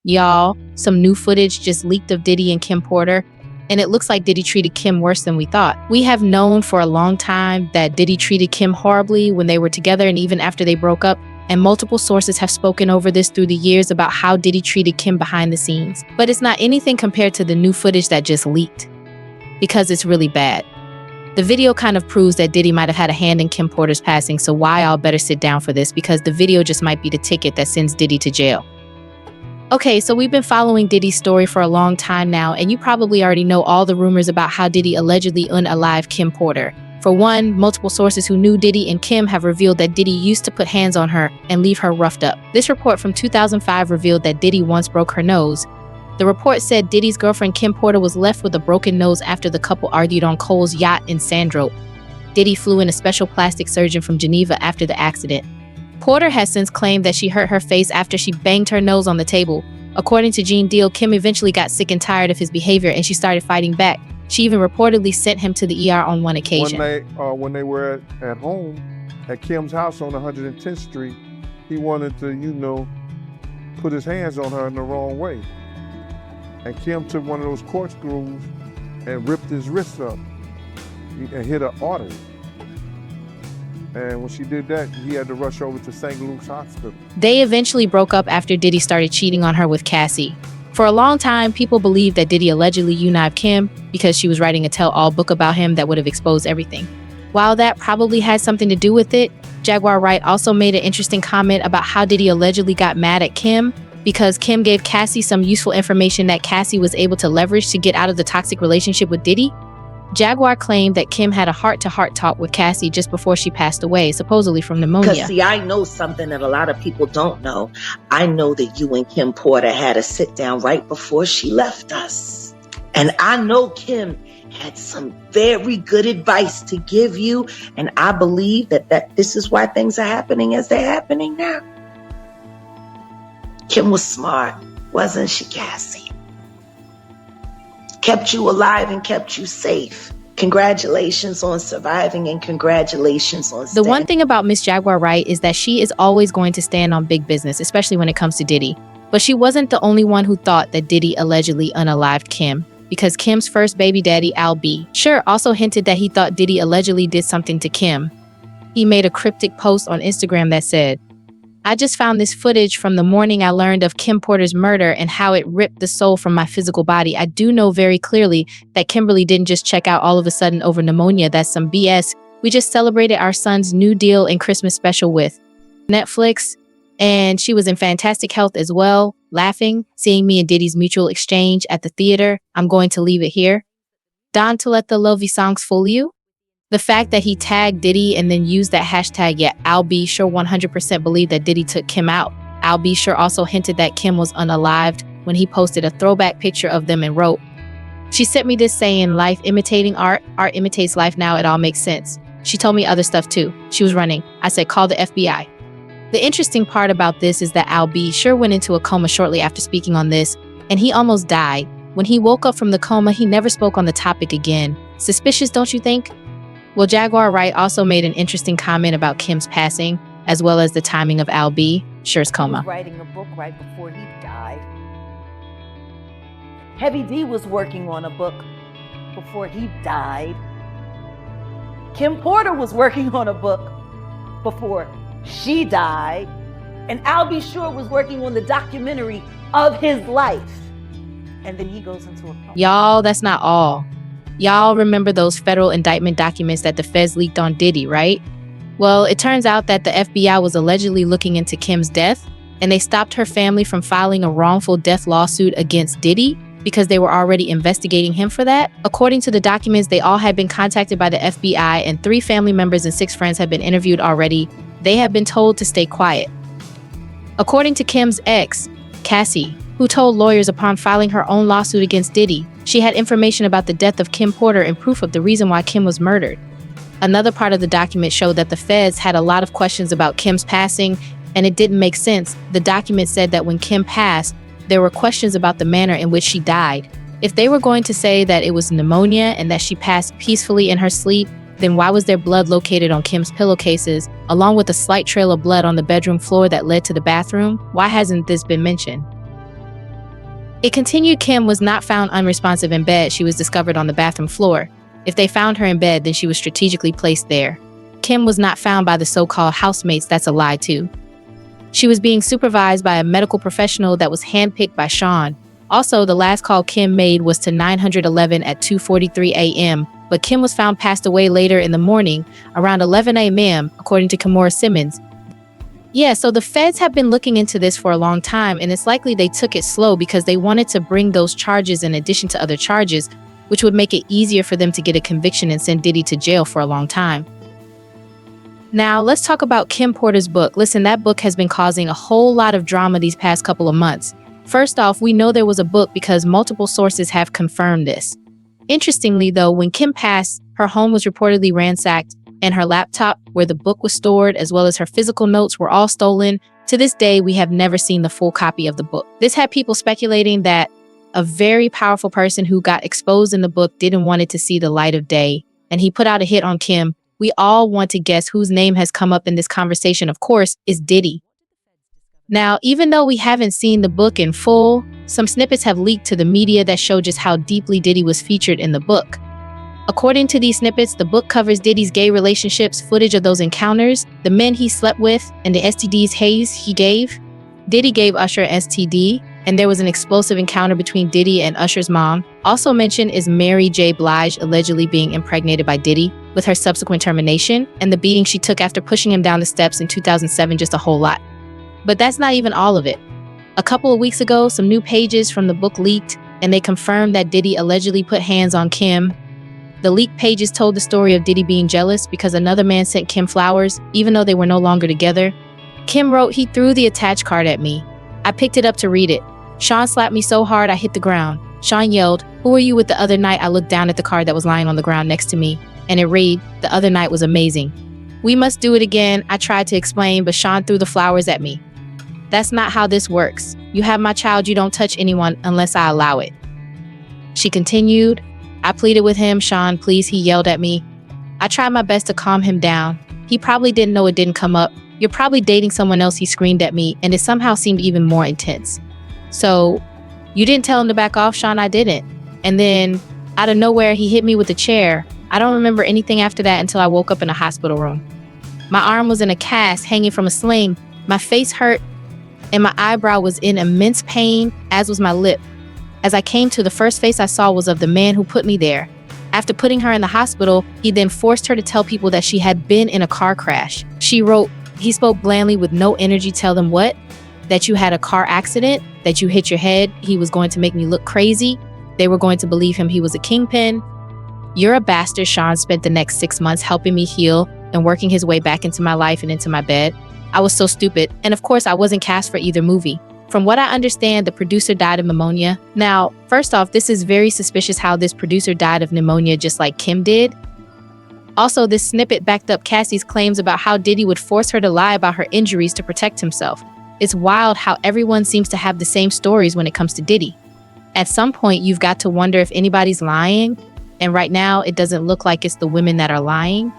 Y'all, some new footage just leaked of Diddy and Kim Porter, and it looks like Diddy treated Kim worse than we thought. We have known for a long time that Diddy treated Kim horribly when they were together and even after they broke up, and multiple sources have spoken over this through the years about how Diddy treated Kim behind the scenes. But it's not anything compared to the new footage that just leaked, because it's really bad. The video kind of proves that Diddy might have had a hand in Kim Porter's passing, so why y'all better sit down for this, because the video just might be the ticket that sends Diddy to jail. Okay, so we've been following Diddy's story for a long time now, and you probably already know all the rumors about how Diddy allegedly unalived Kim Porter. For one, multiple sources who knew Diddy and Kim have revealed that Diddy used to put hands on her and leave her roughed up. This report from 2005 revealed that Diddy once broke her nose. The report said Diddy's girlfriend Kim Porter was left with a broken nose after the couple argued on Cole's yacht in Sandrope. Diddy flew in a special plastic surgeon from Geneva after the accident. Porter has since claimed that she hurt her face after she banged her nose on the table. According to Gene Deal, Kim eventually got sick and tired of his behavior and she started fighting back. She even reportedly sent him to the ER on one occasion. When they were at home at Kim's house on 110th Street, he wanted to, put his hands on her in the wrong way. And Kim took one of those corkscrews and ripped his wrist up and hit an artery. And when she did that, he had to rush over to St. Luke's Hospital. They eventually broke up after Diddy started cheating on her with Cassie. For a long time, people believed that Diddy allegedly unived Kim because she was writing a tell-all book about him that would have exposed everything. While that probably had something to do with it, Jaguar Wright also made an interesting comment about how Diddy allegedly got mad at Kim because Kim gave Cassie some useful information that Cassie was able to leverage to get out of the toxic relationship with Diddy. Jaguar claimed that Kim had a heart-to-heart talk with Cassie just before she passed away, supposedly from pneumonia. Because see, I know something that a lot of people don't know. I know that you and Kim Porter had a sit-down right before she left us. And I know Kim had some very good advice to give you, and I believe that this is why things are happening as they're happening now. Kim was smart, wasn't she, Cassie? Kept you alive and kept you safe. Congratulations on surviving and congratulations on The one thing about Miss Jaguar Wright is that she is always going to stand on big business, especially when it comes to Diddy. But she wasn't the only one who thought that Diddy allegedly unalived Kim, because Kim's first baby daddy, Al B, sure also hinted that he thought Diddy allegedly did something to Kim. He made a cryptic post on Instagram that said, "I just found this footage from the morning I learned of Kim Porter's murder and how it ripped the soul from my physical body. I do know very clearly that Kimberly didn't just check out all of a sudden over pneumonia. That's some BS. We just celebrated our son's new deal and Christmas special with Netflix, and she was in fantastic health as well, laughing, seeing me and Diddy's mutual exchange at the theater. I'm going to leave it here. Don to let the lovey songs fool you." The fact that he tagged Diddy and then used that hashtag, Al B sure 100% believed that Diddy took Kim out. Al B sure also hinted that Kim was unalived when he posted a throwback picture of them and wrote, "She sent me this saying, life imitating art, art imitates life now, it all makes sense. She told me other stuff too. She was running. I said, call the FBI. The interesting part about this is that Al B sure went into a coma shortly after speaking on this, and he almost died. When he woke up from the coma, he never spoke on the topic again. Suspicious, don't you think? Well, Jaguar Wright also made an interesting comment about Kim's passing, as well as the timing of Al B. Sure's coma. He was writing a book right before he died. Heavy D was working on a book before he died. Kim Porter was working on a book before she died. And Al B. Sure was working on the documentary of his life. And then he goes into a coma. Y'all, that's not all. Y'all remember those federal indictment documents that the feds leaked on Diddy, right? Well, it turns out that the FBI was allegedly looking into Kim's death, and they stopped her family from filing a wrongful death lawsuit against Diddy because they were already investigating him for that. According to the documents, they all had been contacted by the FBI, and 3 family members and 6 friends had been interviewed already. They have been told to stay quiet. According to Kim's ex, Cassie, who told lawyers upon filing her own lawsuit against Diddy, she had information about the death of Kim Porter and proof of the reason why Kim was murdered. Another part of the document showed that the feds had a lot of questions about Kim's passing, and it didn't make sense. The document said that when Kim passed, there were questions about the manner in which she died. If they were going to say that it was pneumonia and that she passed peacefully in her sleep, then why was there blood located on Kim's pillowcases, along with a slight trail of blood on the bedroom floor that led to the bathroom? Why hasn't this been mentioned? It continued Kim was not found unresponsive in bed. She was discovered on the bathroom floor. If they found her in bed, then she was strategically placed there. Kim was not found by the so-called housemates. That's a lie too. She was being supervised by a medical professional that was handpicked by Sean. Also, the last call Kim made was to 911 at 2:43 a.m., but Kim was found passed away later in the morning, around 11 a.m., according to Kimora Simmons. Yeah, so the feds have been looking into this for a long time, and it's likely they took it slow because they wanted to bring those charges in addition to other charges, which would make it easier for them to get a conviction and send Diddy to jail for a long time. Now, let's talk about Kim Porter's book. Listen, that book has been causing a whole lot of drama these past couple of months. First off, we know there was a book because multiple sources have confirmed this. Interestingly, though, when Kim passed, her home was reportedly ransacked, and her laptop, where the book was stored, as well as her physical notes, were all stolen. To this day, we have never seen the full copy of the book. This had people speculating that a very powerful person who got exposed in the book didn't want it to see the light of day, and he put out a hit on Kim. We all want to guess whose name has come up in this conversation, of course, is Diddy. Now, even though we haven't seen the book in full, some snippets have leaked to the media that show just how deeply Diddy was featured in the book. According to these snippets, the book covers Diddy's gay relationships, footage of those encounters, the men he slept with, and the STDs he gave. Diddy gave Usher an STD, and there was an explosive encounter between Diddy and Usher's mom. Also mentioned is Mary J. Blige allegedly being impregnated by Diddy, with her subsequent termination, and the beating she took after pushing him down the steps in 2007, just a whole lot. But that's not even all of it. A couple of weeks ago, some new pages from the book leaked, and they confirmed that Diddy allegedly put hands on Kim. The leaked pages told the story of Diddy being jealous because another man sent Kim flowers, even though they were no longer together. Kim wrote, "He threw the attached card at me. I picked it up to read it. Sean slapped me so hard I hit the ground. Sean yelled, 'Who were you with the other night?' I looked down at the card that was lying on the ground next to me, and it read, 'The other night was amazing. We must do it again.' I tried to explain, but Sean threw the flowers at me. That's not how this works. You have my child, you don't touch anyone unless I allow it." She continued, "I pleaded with him, 'Sean, please,' he yelled at me. I tried my best to calm him down. He probably didn't know it didn't come up. 'You're probably dating someone else,' he screamed at me, and it somehow seemed even more intense. So, you didn't tell him to back off, Sean?" "I didn't. And then, out of nowhere, he hit me with a chair. I don't remember anything after that until I woke up in a hospital room. My arm was in a cast hanging from a sling. My face hurt, and my eyebrow was in immense pain, as was my lip. As I came to, the first face I saw was of the man who put me there. After putting her in the hospital, he then forced her to tell people that she had been in a car crash. She wrote, 'He spoke blandly with no energy. Tell them what? That you had a car accident, that you hit your head. He was going to make me look crazy. They were going to believe him. He was a kingpin. You're a bastard.' Sean spent the next 6 months helping me heal and working his way back into my life and into my bed. I was so stupid. And of course, I wasn't cast for either movie. From what I understand, the producer died of pneumonia. Now, first off, this is very suspicious how this producer died of pneumonia just like Kim did. Also, this snippet backed up Cassie's claims about how Diddy would force her to lie about her injuries to protect himself. It's wild how everyone seems to have the same stories when it comes to Diddy. At some point, you've got to wonder if anybody's lying, and right now, it doesn't look like it's the women that are lying.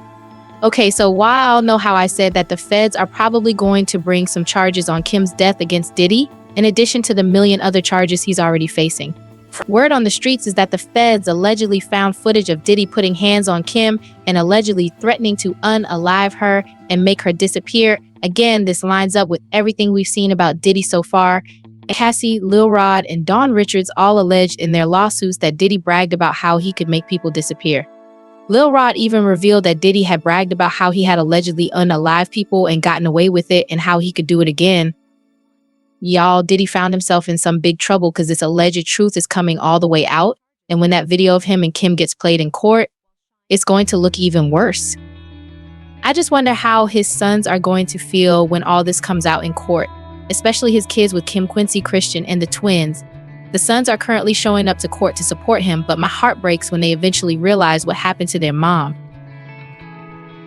Okay, so while know how I said that the feds are probably going to bring some charges on Kim's death against Diddy, in addition to the million other charges he's already facing. Word on the streets is that the feds allegedly found footage of Diddy putting hands on Kim and allegedly threatening to unalive her and make her disappear. Again, this lines up with everything we've seen about Diddy so far. Cassie, Lil Rod, and Dawn Richards all alleged in their lawsuits that Diddy bragged about how he could make people disappear. Lil Rod even revealed that Diddy had bragged about how he had allegedly unalived people and gotten away with it and how he could do it again. Y'all, Diddy found himself in some big trouble because this alleged truth is coming all the way out. And when that video of him and Kim gets played in court, it's going to look even worse. I just wonder how his sons are going to feel when all this comes out in court, especially his kids with Kim Quincy Christian and the twins. The sons are currently showing up to court to support him, but my heart breaks when they eventually realize what happened to their mom.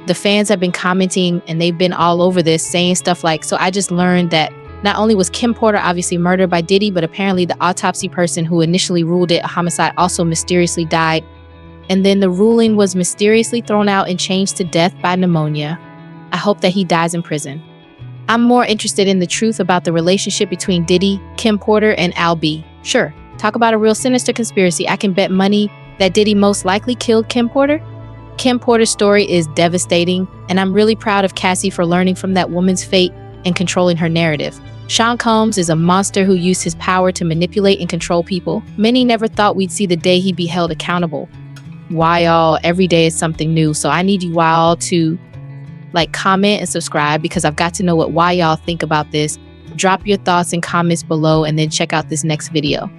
The fans have been commenting and they've been all over this, saying stuff like, so I just learned that not only was Kim Porter obviously murdered by Diddy, but apparently the autopsy person who initially ruled it a homicide also mysteriously died. And then the ruling was mysteriously thrown out and changed to death by pneumonia. I hope that he dies in prison. I'm more interested in the truth about the relationship between Diddy, Kim Porter, and Al B. Sure, Talk about a real sinister conspiracy. I can bet money that Diddy most likely killed Kim Porter. Kim Porter's story is devastating, and I'm really proud of Cassie for learning from that woman's fate and controlling her narrative. Sean Combs is a monster who used his power to manipulate and control people. Many never thought we'd see the day he'd be held accountable. Why y'all? Every day is something new, so I need you all to comment and subscribe, because I've got to know what why y'all think about this. Drop your thoughts and comments below, and then check out this next video.